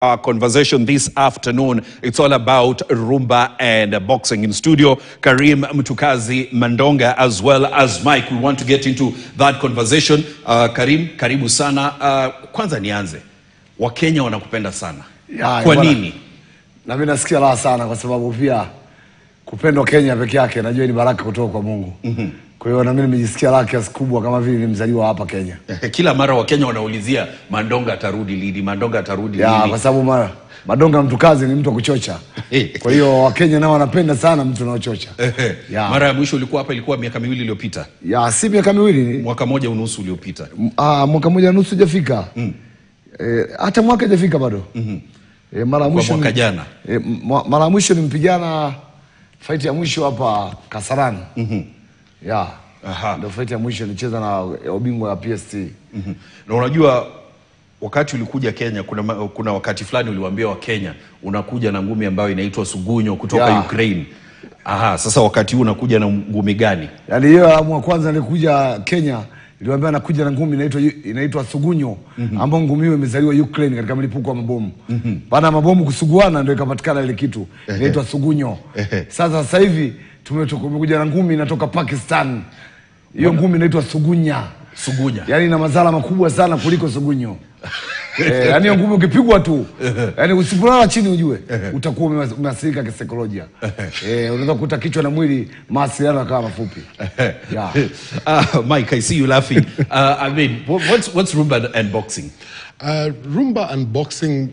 Our conversation this afternoon, it's all about Rumba and boxing. In studio, Karim Mtukazi Mandonga as well as Mike. We want to get into that conversation. Karim, karibu sana. Kwanza nianze. Wakenya wanakupenda sana. Kwa nini? Na mimi nasikia raha sana kwa sababu pia kupendwa Kenya peke yake najua ni baraka kutoka kwa Mungu. Kwa hiyo na mimi nimejisikia raha kiasi kubwa kama vile nimezaliwa hapa Kenya. Kila mara Wakenya wanaulizia Mandonga atarudi lini, Mandonga atarudi lini. Kwa sababu Mandonga Mtukazi ni mtu wa kuchocha. Kwa hiyo Wakenya nao wanapenda sana mtu anaochocha. Mara ya mwisho ulikuwa hapa ilikuwa miaka miwili iliyopita. Si miaka miwili, mwaka moja unusu uliopita. Mwaka moja unusu hujafika. Hata mwaka hujafika bado. Mara mwisho mwaka jana. Mara mwisho nimpigana fight ya mwisho hapa Kasarani. Ndio fight ya mwisho nicheza na ubingwa wa PST. Na unajua wakati ulikuja Kenya kuna wakati fulani uliwaambia wa Kenya unakuja na ngumi ambayo inaitwa Sugunyo kutoka Ukraine. Sasa wakati huu unakuja na ngumi gani? Yaani hiyo amu wa kwanza nilikuja Kenya niliwaambia nakuja na ngumi inaitwa Sugunyo ambayo ngumi hiyo imezaliwa Ukraine katika mlipuko wa mabomu. Baada ya mabomu kusuguana ndio ikapatikana ile kitu inaitwa Sugunyo. Sasa hivi tumekuja na ngumi inatoka Pakistan. Hiyo ngumi inaitwa Sugunya. Sugunya. Yaani ina madhara makubwa sana kuliko Sugunyo. Yaani hiyo ngumi ukipigwa tu, yaani usipolala chini ujue utakuwa umeathirika kisaikolojia. Unaweza kukuta kichwa na mwili mawasiliano kama mafupi. Mike, I see you laughing. I mean, what's Rumba and boxing? Rumba and boxing